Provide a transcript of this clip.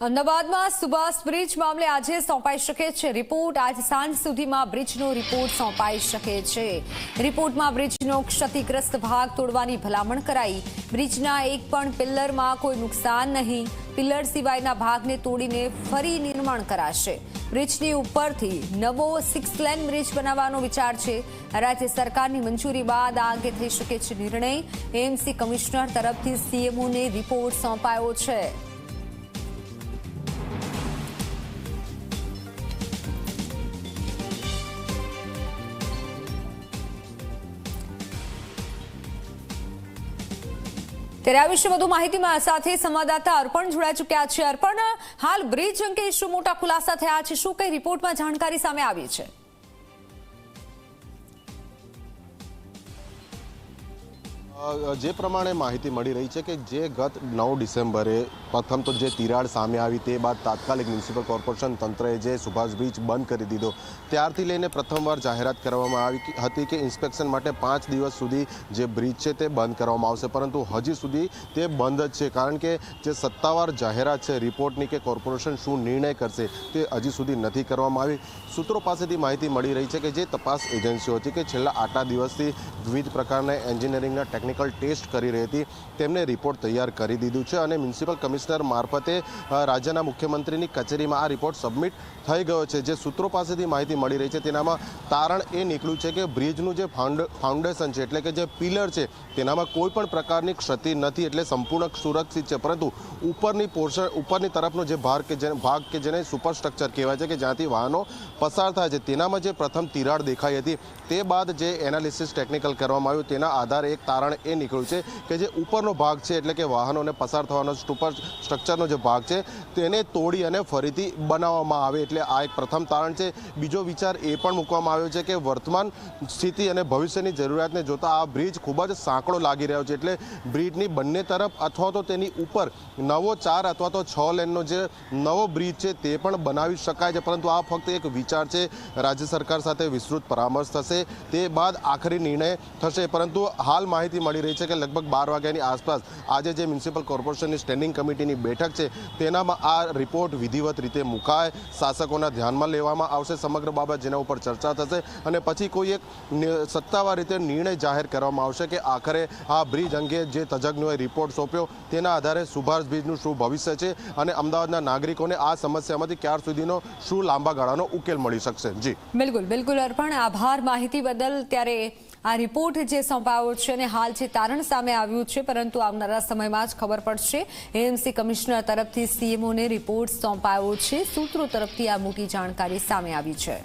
અમદાવાદમાં સુભાષ બ્રિજ મામલે આજે સોંપાઈ શકે છે રિપોર્ટ। આજ સાંજ સુધીમાં બ્રિજનો રિપોર્ટ સોંપાઈ શકે છે। રિપોર્ટમાં બ્રિજનો ક્ષતિગ્રસ્ત ભાગ તોડવાની ભલામણ કરાઈ। બ્રિજના એક પણ પિલ્લરમાં કોઈ નુકસાન નહીં। પિલ્લર સિવાયના ભાગને તોડીને ફરી નિર્માણ કરાશે। બ્રિજની ઉપરથી નવો 6 લેન બ્રિજ બનાવવાનો વિચાર છે। રાજ્ય સરકારની મંજૂરી બાદ આ અંગે થઈ શકે છે નિર્ણય। એએમસી કમિશનર તરફથી સીએમઓને રિપોર્ટ સોંપાયો છે। ત્યારે આ વિશે વધુ માહિતી સાથે સંવાદદાતા અર્પણ જોડાઈ ચૂક્યા છે। અર્પણ, હાલ બ્રિજ અંગે શું મોટા ખુલાસા થયા છે? શું કઈ રિપોર્ટમાં જાણકારી સામે આવી છે? જે પ્રમાણે માહિતી મળી રહી છે કે જે ગત 9 ડિસેમ્બરે પ્રથમ તો જે તિરાડ સામે આવી તે બાદ તાત્કાલિક મ્યુનિસિપલ કોર્પોરેશન તંત્રએ જે સુભાષ બ્રિજ બંધ કરી દીધો, ત્યારથી લઈને પ્રથમવાર જાહેરાત કરવામાં આવી હતી કે ઇન્સ્પેક્શન માટે 5 દિવસ સુધી જે બ્રિજ છે તે બંધ કરવામાં આવશે, પરંતુ હજી સુધી તે બંધ જ છે। કારણ કે જે સત્તાવાર જાહેરાત છે રિપોર્ટની કે કોર્પોરેશન શું નિર્ણય કરશે તે હજી સુધી નથી કરવામાં આવી। સૂત્રો પાસેથી માહિતી મળી રહી છે કે જે તપાસ એજન્સીઓ હતી કે છેલ્લા 8 દિવસથી વિવિધ પ્રકારના એન્જિનિયરિંગના ટેકનિકલ ટેસ્ટ કરી રહી હતી તેમને રિપોર્ટ તૈયાર કરી દીધું છે અને મ્યુનિસિપલ કમિશનર મારફતે રાજ્યના મુખ્યમંત્રીની કચેરીમાં આ રિપોર્ટ સબમિટ થઈ ગયો છે। જે સૂત્રો પાસેથી માહિતી મળી રહી છે તેનામાં તારણ એ નીકળ્યું છે કે બ્રિજનું જે ફાઉન્ડેશન છે એટલે કે જે પિલર છે તેનામાં કોઈ પણ પ્રકારની ક્ષતિ નથી, એટલે સંપૂર્ણ સુરક્ષિત છે। પરંતુ ઉપરની તરફનો જે ભાગ કે જેને સુપરસ્ટ્રક્ચર કહેવાય છે કે જ્યાંથી વાહનો પસાર થાય છે તેનામાં જે પ્રથમ તિરાડ દેખાઈ હતી તે બાદ જે એનાલિસિસ ટેકનિકલ કરવામાં આવ્યું તેના આધારે એક તારણ એ નીકળ્યું છે કે જે ઉપરનો ભાગ છે એટલે કે વાહનોને પસાર થવાનો સુપર સ્ટ્રક્ચરનો જે ભાગ છે તેને તોડી અને ફરીથી બનાવવામાં આવે, એટલે આ એક પ્રથમ તારણ છે। બીજો વિચાર એ પણ મૂકવામાં આવ્યો છે કે વર્તમાન સ્થિતિ અને ભવિષ્યની જરૂરિયાતને જોતા આ બ્રિજ ખૂબ જ સાંકડો લાગી રહ્યો છે, એટલે બ્રિજની બંને તરફ અથવા તો તેની ઉપર નવો 4 અથવા તો 6 લેનનો જે નવો બ્રિજ છે તે પણ બનાવી શકાય છે, પરંતુ આ ફક્ત એક વિચાર છે। રાજ્ય સરકાર સાથે વિસ્તૃત પરામર્શ થશે તે બાદ આખરી નિર્ણય થશે, પરંતુ હાલ માહિતી મળી રહી છે કે લગભગ 12 વાગ્યાની આસપાસ આજે જે મ્યુનિસિપલ કોર્પોરેશનની સ્ટેન્ડિંગ કમિટીની બેઠક છે તેનામાં આ રિપોર્ટ વિધિવત રીતે મુકાય, શાસકોના ધ્યાનમાં લેવામાં આવશે સમગ્ર બાબત, જેના ઉપર ચર્ચા થશે અને પછી કોઈ એક સત્તાવાર રીતે નિર્ણય જાહેર કરવામાં આવશે કે આખરે આ બ્રિજ અંગે જે તજજ્ઞોએ રિપોર્ટ સોંપ્યો તેના આધારે સુભાષ બ્રિજનું શું ભવિષ્ય છે અને અમદાવાદના નાગરિકોને આ સમસ્યામાંથી ક્યાર સુધીનો શું લાંબા ગાળાનો ઉકેલ મળી શકશે। જી બિલકુલ અર્પણ, આભાર માહિતી બદલ। ત્યારે આ રિપોર્ટ જે સોંપાયો છે અને હાલ જે તારણ સામે આવ્યું છે, પરંતુ આવનારા સમયમાં જ ખબર પડશે। એએમસી કમિશનર તરફથી સીએમઓને રિપોર્ટ સોંપાયો છે। સૂત્રો તરફથી આ મોટી જાણકારી સામે આવી છે।